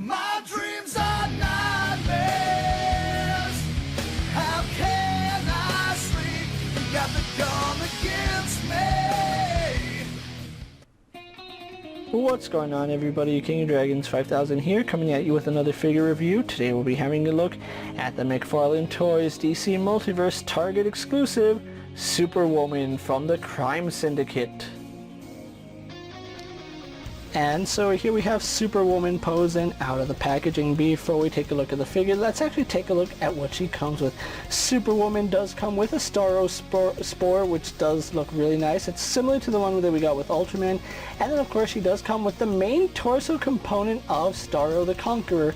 My dreams are nightmares. How can I sleep? You got the gun against me. What's going on, everybody? KingofDragons 5000 here, coming at you with another figure review. Today we'll be having a look at the McFarlane Toys DC Multiverse Target exclusive Superwoman from the Crime Syndicate. And so here we have Superwoman posing out of the packaging. Before we take a look at the figure, let's actually take a look at what she comes with. Superwoman does come with a Starro Spore, which does look really nice. It's similar to the one that we got with Ultraman. And then of course she does come with the main torso component of Starro the Conqueror.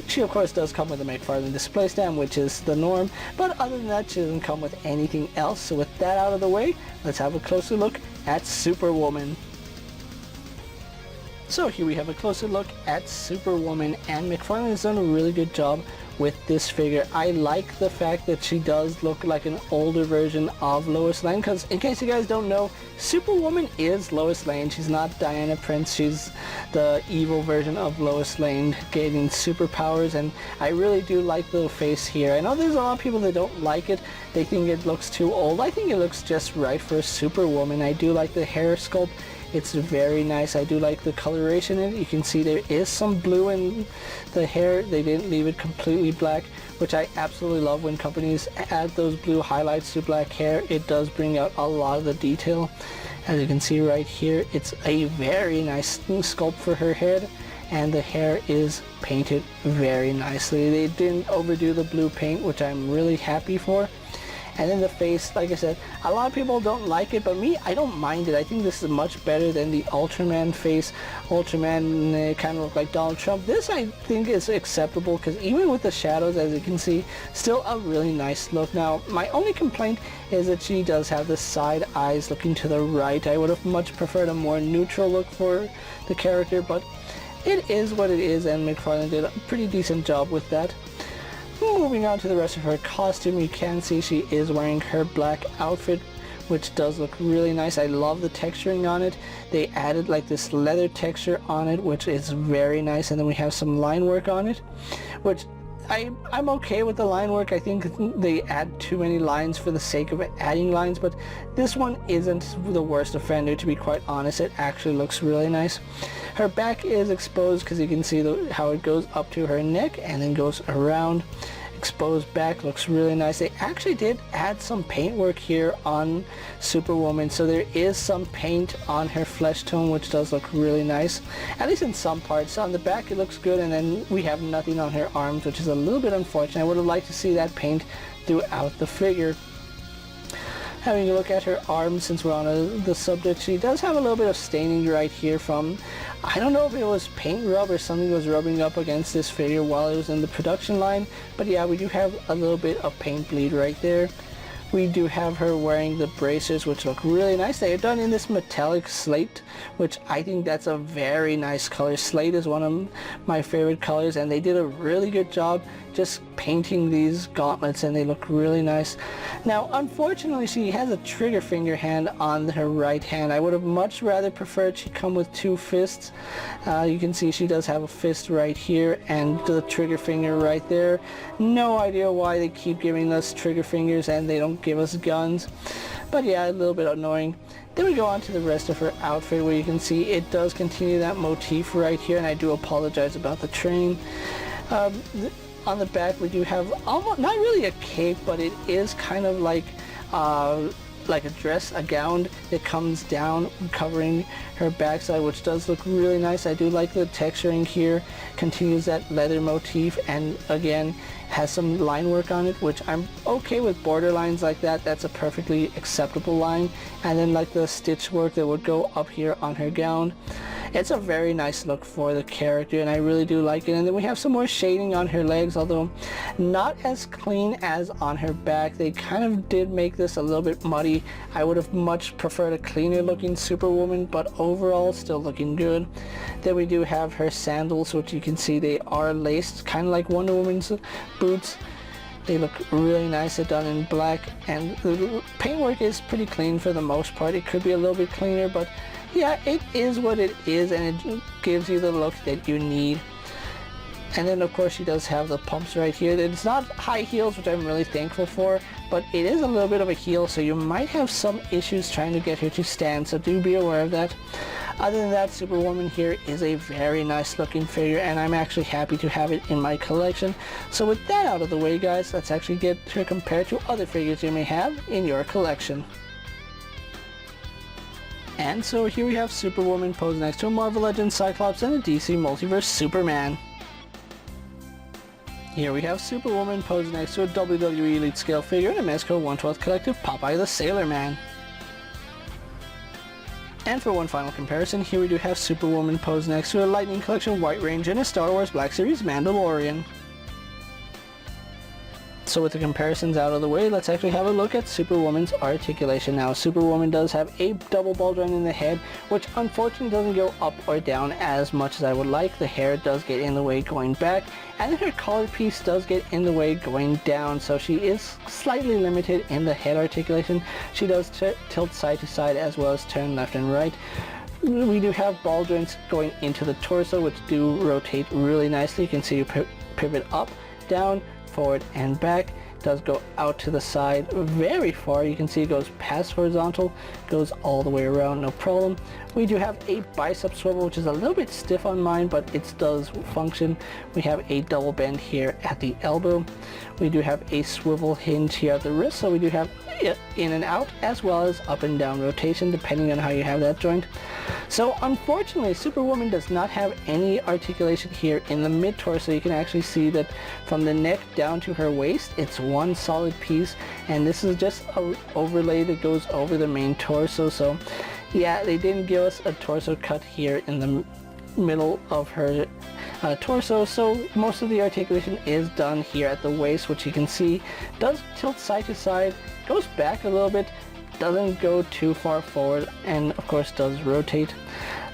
She of course does come with a McFarlane display stand, which is the norm, but other than that she doesn't come with anything else. So with that out of the way, let's have a closer look at Superwoman. So here we have a closer look at Superwoman, and McFarlane has done a really good job with this figure. I like the fact that she does look like an older version of Lois Lane, because in case you guys don't know, Superwoman is Lois Lane. She's not Diana Prince. She's the evil version of Lois Lane getting superpowers, and I really do like the face here. I know there's a lot of people that don't like it. They think it looks too old. I think it looks just right for Superwoman. I do like the hair sculpt. It's very nice. I do like the coloration in it. You can see there is some blue in the hair. They didn't leave it completely black, which I absolutely love when companies add those blue highlights to black hair. It does bring out a lot of the detail. As you can see right here, it's a very nice sculpt for her head, and the hair is painted very nicely. They didn't overdo the blue paint, which I'm really happy for. And then the face, like I said, a lot of people don't like it, but me, I don't mind it. I think this is much better than the Ultraman face. Ultraman kind of looked like Donald Trump. This, I think, is acceptable, because even with the shadows, as you can see, still a really nice look. Now, my only complaint is that she does have the side eyes looking to the right. I would have much preferred a more neutral look for the character, but it is what it is, and McFarlane did a pretty decent job with that. Moving on to the rest of her costume, you can see she is wearing her black outfit, which does look really nice. I love the texturing on it. They added like this leather texture on it, which is very nice, and then we have some line work on it, which I'm okay with the line work. I think they add too many lines for the sake of adding lines, but this one isn't the worst offender, to be quite honest. It actually looks really nice. Her back is exposed, because you can see how it goes up to her neck and then goes around. Exposed back looks really nice. They actually did add some paint work here on Superwoman, so there is some paint on her flesh tone, which does look really nice, at least in some parts. On the back it looks good, and then we have nothing on her arms, which is a little bit unfortunate. I would have liked to see that paint throughout the figure. Having a look at her arms, since we're on the subject, she does have a little bit of staining right here from, I don't know if it was paint rub or something was rubbing up against this figure while it was in the production line, but yeah, we do have a little bit of paint bleed right there. We do have her wearing the bracers, which look really nice. They are done in this metallic slate, which I think that's a very nice color. Slate is one of my favorite colors, and they did a really good job just painting these gauntlets, and they look really nice. Now, unfortunately, she has a trigger finger hand on her right hand. I would have much rather preferred she come with two fists. You can see she does have a fist right here and the trigger finger right there. No idea why they keep giving us trigger fingers and they don't give us guns, but yeah, a little bit annoying. Then we go on to the rest of her outfit, where you can see it does continue that motif right here, and I do apologize about the train. On the back we do have almost, not really a cape, but it is kind of like a dress, a gown that comes down covering her backside, which does look really nice. I do like the texturing here, continues that leather motif, and again has some line work on it, which I'm okay with. Border lines like that, that's a perfectly acceptable line. And then like the stitch work that would go up here on her gown. It's a very nice look for the character, and I really do like it. And then we have some more shading on her legs, although not as clean as on her back. They kind of did make this a little bit muddy. I would have much preferred a cleaner looking Superwoman, but overall still looking good. Then we do have her sandals, which you can see they are laced, kind of like Wonder Woman's boots. They look really nice. They're done in black, and the paintwork is pretty clean for the most part. It could be a little bit cleaner, but yeah, it is what it is, and it gives you the look that you need. And then of course she does have the pumps right here. It's not high heels, which I'm really thankful for, but it is a little bit of a heel, so you might have some issues trying to get her to stand, so do be aware of that. Other than that, Superwoman here is a very nice looking figure, and I'm actually happy to have it in my collection. So with that out of the way, guys, let's actually get her compared to other figures you may have in your collection. And so here we have Superwoman posed next to a Marvel Legends Cyclops and a DC Multiverse Superman. Here we have Superwoman posed next to a WWE Elite Scale figure and a Mezco 1/12 Collective Popeye the Sailor Man. And for one final comparison, here we do have Superwoman posed next to a Lightning Collection White Range and a Star Wars Black Series Mandalorian. So with the comparisons out of the way, let's actually have a look at Superwoman's articulation. Now, Superwoman does have a double ball joint in the head, which unfortunately doesn't go up or down as much as I would like. The hair does get in the way going back, and then her collar piece does get in the way going down, so she is slightly limited in the head articulation. She does tilt side to side as well as turn left and right. We do have ball joints going into the torso, which do rotate really nicely. You can see you pivot up, down, forward and back. Does go out to the side very far. You can see it goes past horizontal, goes all the way around, no problem. We do have a bicep swivel, which is a little bit stiff on mine, but it does function. We have a double bend here at the elbow. We do have a swivel hinge here at the wrist, so we do have in and out as well as up and down rotation depending on how you have that joint. So unfortunately, Superwoman does not have any articulation here in the mid torso. You can actually see that from the neck down to her waist, it's one solid piece, and this is just an overlay that goes over the main torso. So yeah, they didn't give us a torso cut here in the middle of her torso, so most of the articulation is done here at the waist, which you can see does tilt side to side, goes back a little bit, doesn't go too far forward, and of course does rotate.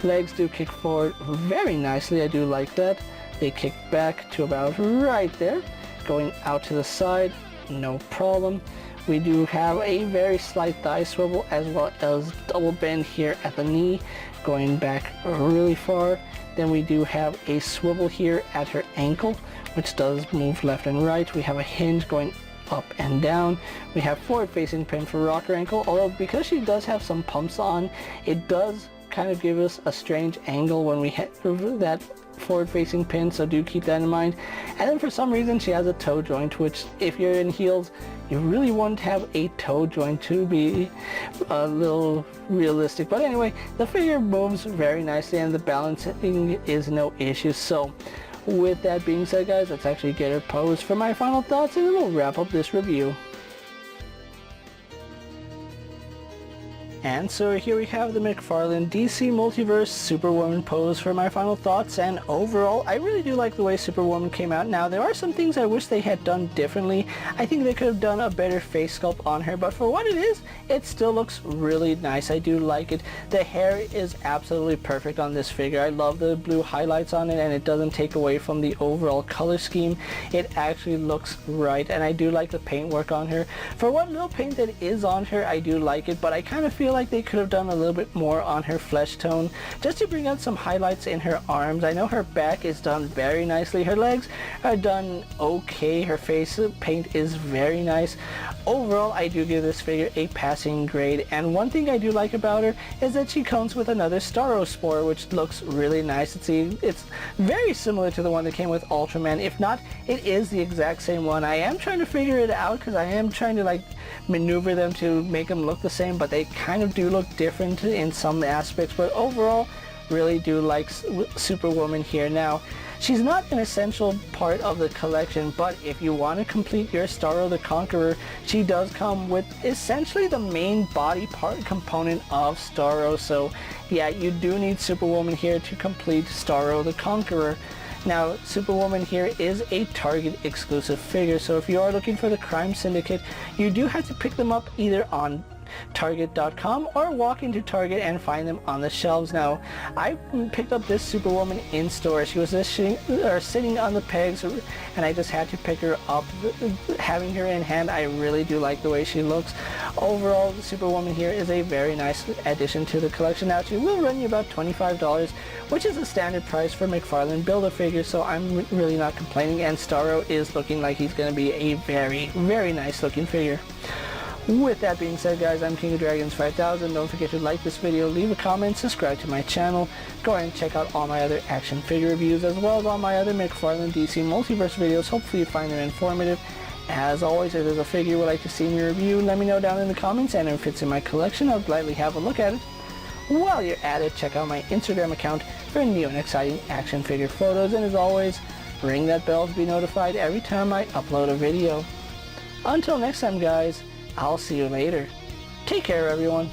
Legs do kick forward very nicely. I do like that. They kick back to about right there, going out to the side, no problem. We do have a very slight thigh swivel as well as double bend here at the knee, going back really far. Then we do have a swivel here at her ankle, which does move left and right. We have a hinge going up and down. We have forward facing pin for rocker ankle, although because she does have some pumps on, it does kind of give us a strange angle when we hit that forward facing pin, so do keep that in mind. And then for some reason she has a toe joint, which if you're in heels, you really won't have a toe joint to be a little realistic. But anyway, the figure moves very nicely and the balancing is no issue. So with that being said, guys, let's actually get her posed for my final thoughts and then we'll wrap up this review. And so here we have the McFarlane DC Multiverse Superwoman pose for my final thoughts, and overall I really do like the way Superwoman came out. Now there are some things I wish they had done differently. I think they could have done a better face sculpt on her, but for what it is, it still looks really nice. I do like it. The hair is absolutely perfect on this figure. I love the blue highlights on it, and it doesn't take away from the overall color scheme. It actually looks right, and I do like the paint work on her. For what little paint that is on her, I do like it, but I kind of feel like they could have done a little bit more on her flesh tone just to bring out some highlights in her arms. I know her back is done very nicely. Her legs are done okay. Her face paint is very nice. Overall, I do give this figure a passing grade, and one thing I do like about her is that she comes with another Starro Spore, which looks really nice. It's very similar to the one that came with Ultraman. If not, it is the exact same one. I am trying to figure it out because I am trying to like maneuver them to make them look the same, but they kind of do look different in some aspects. But overall, really do like Superwoman here. Now, she's not an essential part of the collection, but if you want to complete your Starro the Conqueror, she does come with essentially the main body part component of Starro. So yeah, you do need Superwoman here to complete Starro the Conqueror. Now, Superwoman here is a Target exclusive figure, so if you are looking for the Crime Syndicate, you do have to pick them up either on Target.com or walk into Target and find them on the shelves. Now, I picked up this Superwoman in store. She was just sitting on the pegs, and I just had to pick her up. Having her in hand, I really do like the way she looks. Overall, the Superwoman here is a very nice addition to the collection. Now, she will run you about $25, which is a standard price for McFarlane Build-A-Figure, so I'm really not complaining, and Starro is looking like he's going to be a very, very nice looking figure. With that being said, guys, I'm KingofDragons 5000. Don't forget to like this video, leave a comment, subscribe to my channel. Go ahead and check out all my other action figure reviews as well as all my other McFarlane DC Multiverse videos. Hopefully you find them informative. As always, if there's a figure you would like to see me review, let me know down in the comments, and if it fits in my collection, I'll gladly have a look at it. While you're at it, check out my Instagram account for new and exciting action figure photos, and as always, ring that bell to be notified every time I upload a video. Until next time, guys, I'll see you later. Take care, everyone.